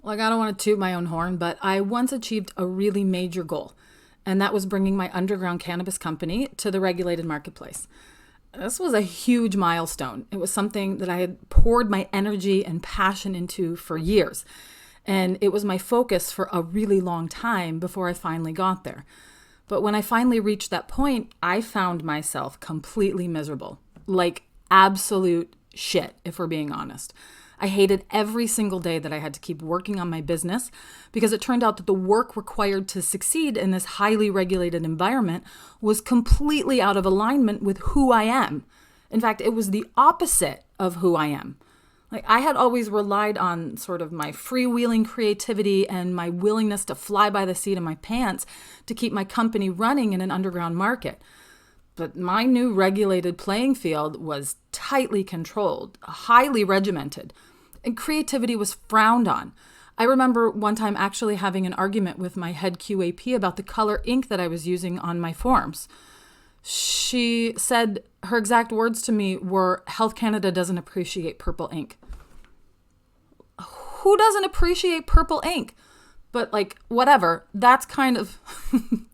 Like, I don't want to toot my own horn, but I once achieved a really major goal, and that was bringing my underground cannabis company to the regulated marketplace. This was a huge milestone. It was something that I had poured my energy and passion into for years, and it was my focus for a really long time before I finally got there. But when I finally reached that point, I found myself completely miserable, like absolute shit, if we're being honest. I hated every single day that I had to keep working on my business because it turned out that the work required to succeed in this highly regulated environment was completely out of alignment with who I am. In fact, it was the opposite of who I am. Like, I had always relied on sort of my freewheeling creativity and my willingness to fly by the seat of my pants to keep my company running in an underground market. But my new regulated playing field was tightly controlled, highly regimented, and creativity was frowned on. I remember one time actually having an argument with my head QAP about the color ink that I was using on my forms. She said her exact words to me were, "Health Canada doesn't appreciate purple ink." Who doesn't appreciate purple ink? But like, whatever, that's kind of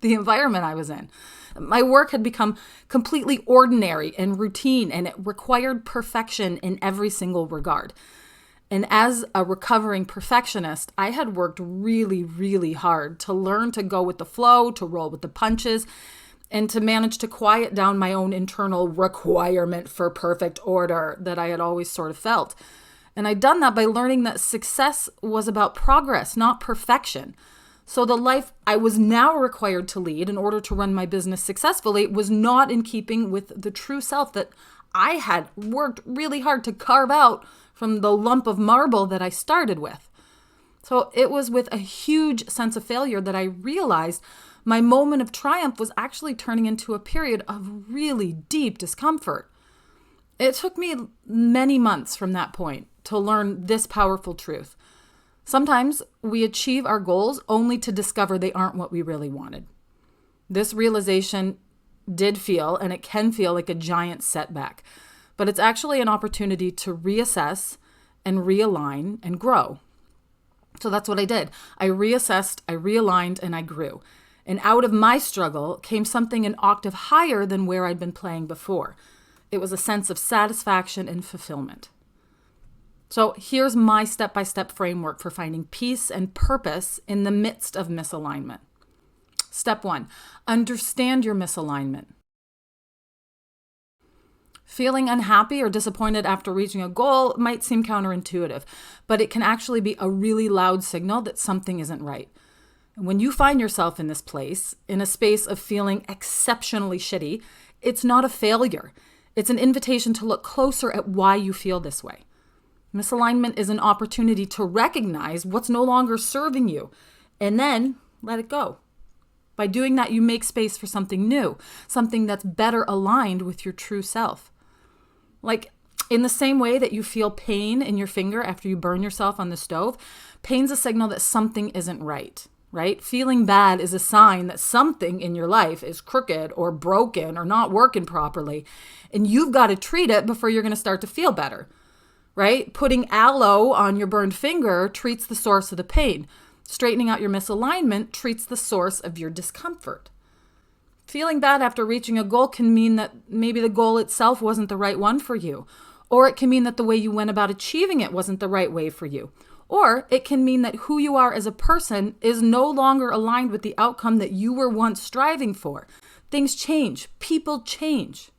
the environment I was in. My work had become completely ordinary and routine, and it required perfection in every single regard. And as a recovering perfectionist, I had worked really, really hard to learn to go with the flow, to roll with the punches, and to manage to quiet down my own internal requirement for perfect order that I had always sort of felt. And I'd done that by learning that success was about progress, not perfection. So the life I was now required to lead in order to run my business successfully was not in keeping with the true self that I had worked really hard to carve out from the lump of marble that I started with. So it was with a huge sense of failure that I realized my moment of triumph was actually turning into a period of really deep discomfort. It took me many months from that point to learn this powerful truth. Sometimes we achieve our goals only to discover they aren't what we really wanted. This realization did feel, and it can feel like a giant setback, but it's actually an opportunity to reassess and realign and grow. So that's what I did. I reassessed, I realigned, and I grew. And out of my struggle came something an octave higher than where I'd been playing before. It was a sense of satisfaction and fulfillment. So here's my step-by-step framework for finding peace and purpose in the midst of misalignment. Step 1, understand your misalignment. Feeling unhappy or disappointed after reaching a goal might seem counterintuitive, but it can actually be a really loud signal that something isn't right. And when you find yourself in this place, in a space of feeling exceptionally shitty, it's not a failure. It's an invitation to look closer at why you feel this way. Misalignment is an opportunity to recognize what's no longer serving you and then let it go. By doing that, you make space for something new, something that's better aligned with your true self. Like, in the same way that you feel pain in your finger after you burn yourself on the stove, pain's a signal that something isn't right? Feeling bad is a sign that something in your life is crooked or broken or not working properly, and you've got to treat it before you're going to start to feel better. Putting aloe on your burned finger treats the source of the pain. Straightening out your misalignment treats the source of your discomfort. Feeling bad after reaching a goal can mean that maybe the goal itself wasn't the right one for you. Or it can mean that the way you went about achieving it wasn't the right way for you. Or it can mean that who you are as a person is no longer aligned with the outcome that you were once striving for. Things change. People change.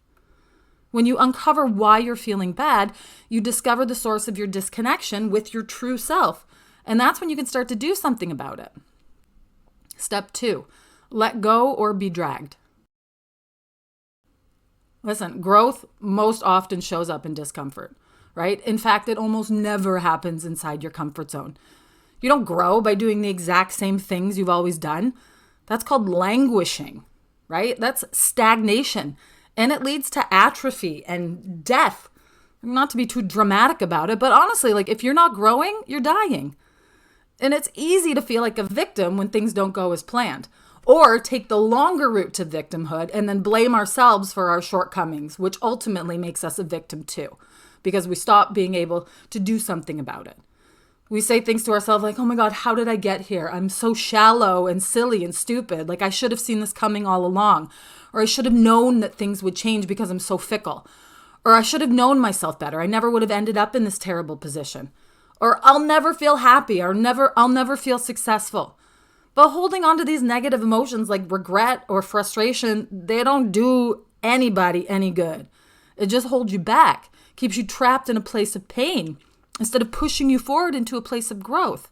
When you uncover why you're feeling bad, you discover the source of your disconnection with your true self. And that's when you can start to do something about it. Step 2, let go or be dragged. Listen, growth most often shows up in discomfort, right? In fact, it almost never happens inside your comfort zone. You don't grow by doing the exact same things you've always done. That's called languishing, right? That's stagnation. And it leads to atrophy and death. Not to be too dramatic about it, but honestly, like, if you're not growing, you're dying. And it's easy to feel like a victim when things don't go as planned. Or take the longer route to victimhood and then blame ourselves for our shortcomings, which ultimately makes us a victim too, because we stop being able to do something about it. We say things to ourselves like, oh my God, how did I get here? I'm so shallow and silly and stupid. Like I should have seen this coming all along. Or I should have known that things would change because I'm so fickle. Or I should have known myself better. I never would have ended up in this terrible position. Or I'll never feel happy, or I'll never feel successful. But holding on to these negative emotions like regret or frustration, they don't do anybody any good. It just holds you back, keeps you trapped in a place of pain instead of pushing you forward into a place of growth.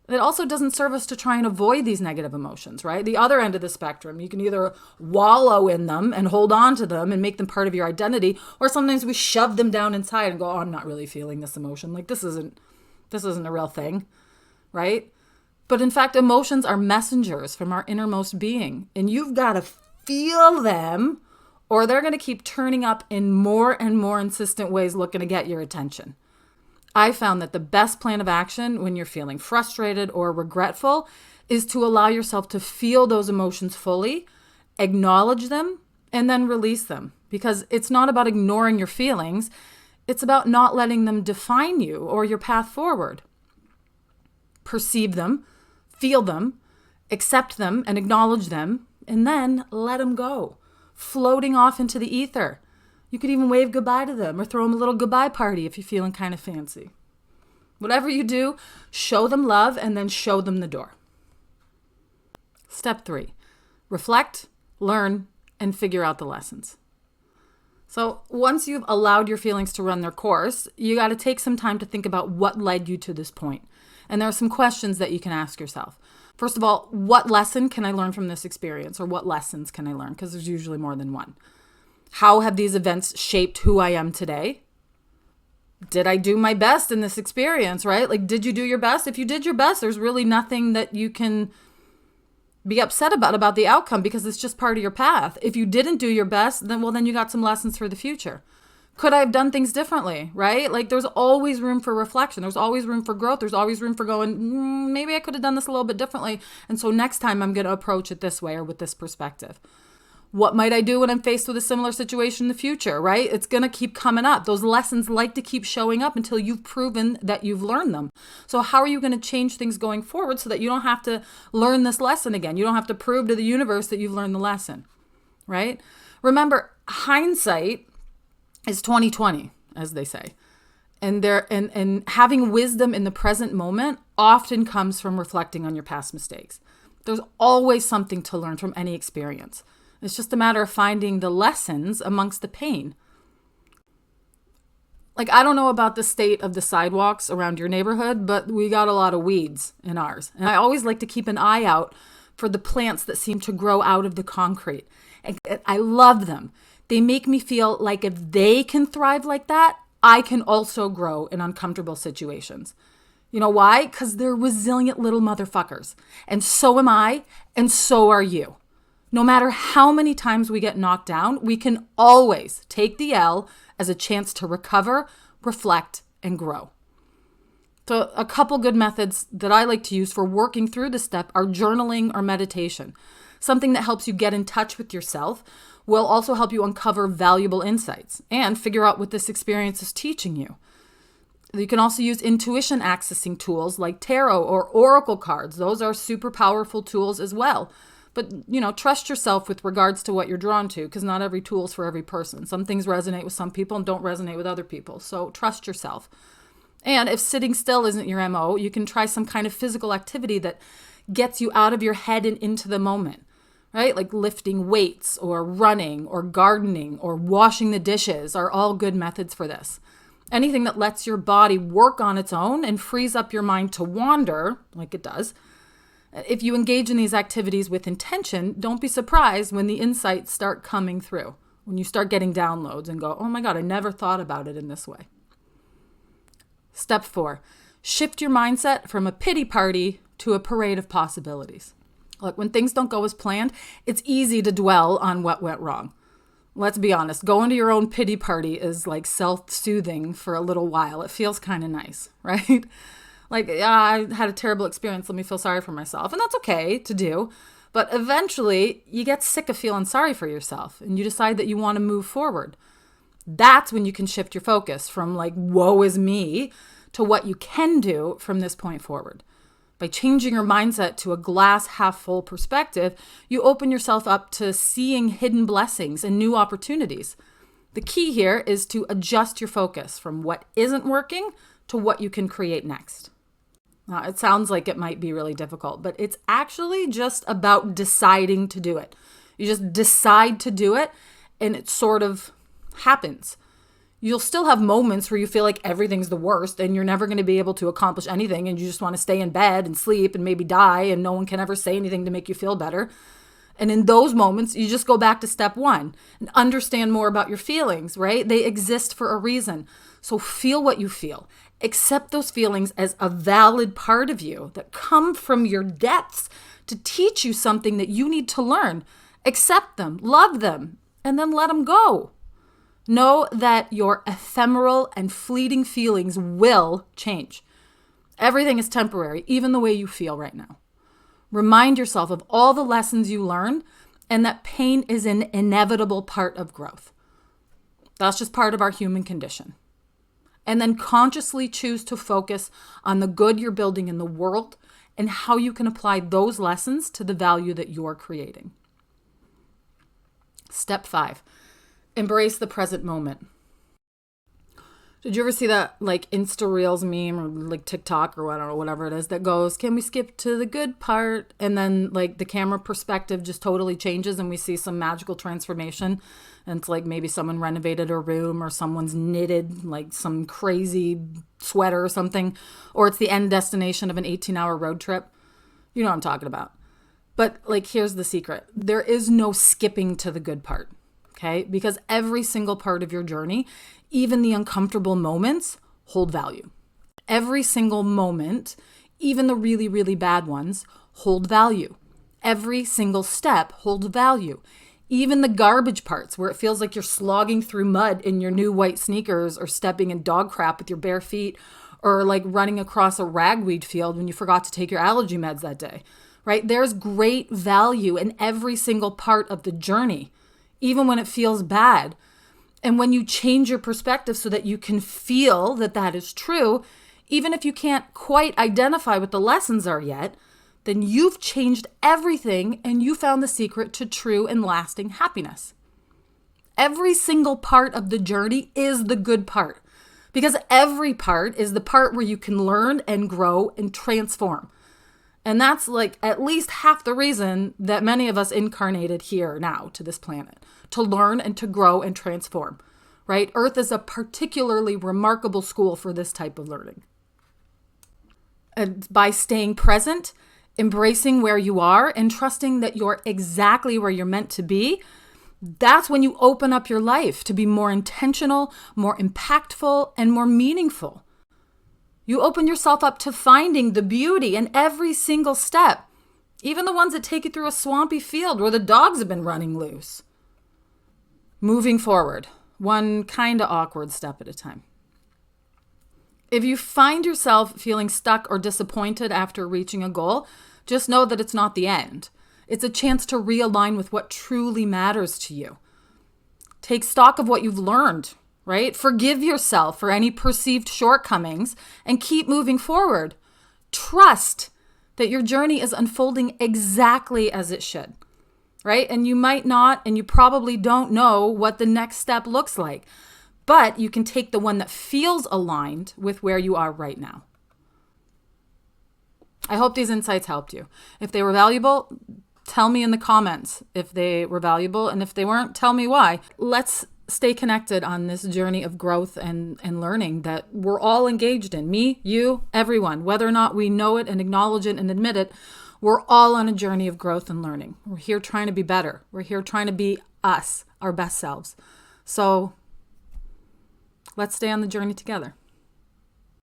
It also doesn't serve us to try and avoid these negative emotions, right? The other end of the spectrum, you can either wallow in them and hold on to them and make them part of your identity, or sometimes we shove them down inside and go, oh, I'm not really feeling this emotion. Like this isn't a real thing, right? But in fact, emotions are messengers from our innermost being, and you've got to feel them or they're going to keep turning up in more and more insistent ways looking to get your attention. I found that the best plan of action when you're feeling frustrated or regretful is to allow yourself to feel those emotions fully, acknowledge them, and then release them. Because it's not about ignoring your feelings. It's about not letting them define you or your path forward. Perceive them, feel them, accept them, and acknowledge them, and then let them go, floating off into the ether. You could even wave goodbye to them or throw them a little goodbye party if you're feeling kind of fancy. Whatever you do, show them love and then show them the door. Step 3, reflect, learn, and figure out the lessons. So once you've allowed your feelings to run their course, you got to take some time to think about what led you to this point. And there are some questions that you can ask yourself. First of all, what lesson can I learn from this experience? Or what lessons can I learn? Because there's usually more than one. How have these events shaped who I am today? Did I do my best in this experience, right? Like, did you do your best? If you did your best, there's really nothing that you can be upset about the outcome because it's just part of your path. If you didn't do your best, then you got some lessons for the future. Could I have done things differently, right? Like there's always room for reflection. There's always room for growth. There's always room for going, maybe I could have done this a little bit differently. And so next time I'm going to approach it this way or with this perspective. What might I do when I'm faced with a similar situation in the future, right? It's going to keep coming up. Those lessons like to keep showing up until you've proven that you've learned them. So how are you going to change things going forward so that you don't have to learn this lesson again? You don't have to prove to the universe that you've learned the lesson, right? Remember, hindsight is 20/20, as they say. And having wisdom in the present moment often comes from reflecting on your past mistakes. There's always something to learn from any experience. It's just a matter of finding the lessons amongst the pain. Like, I don't know about the state of the sidewalks around your neighborhood, but we got a lot of weeds in ours. And I always like to keep an eye out for the plants that seem to grow out of the concrete. And I love them. They make me feel like if they can thrive like that, I can also grow in uncomfortable situations. You know why? Because they're resilient little motherfuckers. And so am I, and so are you. No matter how many times we get knocked down, we can always take the L as a chance to recover, reflect, and grow. So a couple good methods that I like to use for working through this step are journaling or meditation. Something that helps you get in touch with yourself will also help you uncover valuable insights and figure out what this experience is teaching you. You can also use intuition accessing tools like tarot or oracle cards. Those are super powerful tools as well. But, trust yourself with regards to what you're drawn to, because not every tool is for every person. Some things resonate with some people and don't resonate with other people. So trust yourself. And if sitting still isn't your MO, you can try some kind of physical activity that gets you out of your head and into the moment, right? Like lifting weights or running or gardening or washing the dishes are all good methods for this. Anything that lets your body work on its own and frees up your mind to wander, like it does. If you engage in these activities with intention, don't be surprised when the insights start coming through, when you start getting downloads and go, oh my God, I never thought about it in this way. Step 4, shift your mindset from a pity party to a parade of possibilities. Look, when things don't go as planned, it's easy to dwell on what went wrong. Let's be honest, going to your own pity party is like self-soothing for a little while. It feels kind of nice, right? Like, yeah, I had a terrible experience. Let me feel sorry for myself. And that's okay to do. But eventually, you get sick of feeling sorry for yourself and you decide that you want to move forward. That's when you can shift your focus from like, woe is me, to what you can do from this point forward. By changing your mindset to a glass half full perspective, you open yourself up to seeing hidden blessings and new opportunities. The key here is to adjust your focus from what isn't working to what you can create next. Now, it sounds like it might be really difficult, but it's actually just about deciding to do it. You just decide to do it, and it sort of happens. You'll still have moments where you feel like everything's the worst and you're never going to be able to accomplish anything and you just want to stay in bed and sleep and maybe die and no one can ever say anything to make you feel better. And in those moments, you just go back to step one and understand more about your feelings, right? They exist for a reason. So feel what you feel. Accept those feelings as a valid part of you that come from your depths to teach you something that you need to learn. Accept them, love them, and then let them go. Know that your ephemeral and fleeting feelings will change. Everything is temporary, even the way you feel right now. Remind yourself of all the lessons you learned and that pain is an inevitable part of growth. That's just part of our human condition. And then consciously choose to focus on the good you're building in the world and how you can apply those lessons to the value that you're creating. Step 5. Embrace the present moment. Did you ever see that like Insta Reels meme or like TikTok or I don't know, whatever it is that goes, can we skip to the good part? And then like the camera perspective just totally changes and we see some magical transformation. And it's like maybe someone renovated a room or someone's knitted like some crazy sweater or something. Or it's the end destination of an 18-hour road trip. You know what I'm talking about. But like, here's the secret. There is no skipping to the good part. Okay, because every single part of your journey, even the uncomfortable moments, hold value. Every single moment, even the really, really bad ones, hold value. Every single step holds value. Even the garbage parts where it feels like you're slogging through mud in your new white sneakers or stepping in dog crap with your bare feet or like running across a ragweed field when you forgot to take your allergy meds that day, right? There's great value in every single part of the journey, even when it feels bad. And when you change your perspective so that you can feel that that is true, even if you can't quite identify what the lessons are yet, then you've changed everything and you found the secret to true and lasting happiness. Every single part of the journey is the good part because every part is the part where you can learn and grow and transform. And that's like at least half the reason that many of us incarnated here now to this planet, to learn and to grow and transform, right? Earth is a particularly remarkable school for this type of learning. And by staying present, embracing where you are and trusting that you're exactly where you're meant to be, that's when you open up your life to be more intentional, more impactful, and more meaningful. You open yourself up to finding the beauty in every single step, even the ones that take you through a swampy field where the dogs have been running loose. Moving forward, one kind of awkward step at a time. If you find yourself feeling stuck or disappointed after reaching a goal, just know that it's not the end. It's a chance to realign with what truly matters to you. Take stock of what you've learned, right? Forgive yourself for any perceived shortcomings and keep moving forward. Trust that your journey is unfolding exactly as it should, right? And you might not, and you probably don't know what the next step looks like, but you can take the one that feels aligned with where you are right now. I hope these insights helped you. If they were valuable, tell me in the comments if they were valuable, and if they weren't, tell me why. Let's stay connected on this journey of growth and learning that we're all engaged in. Me, you, everyone. Whether or not we know it and acknowledge it and admit it, we're all on a journey of growth and learning. We're here trying to be better. We're here trying to be us, our best selves. So let's stay on the journey together.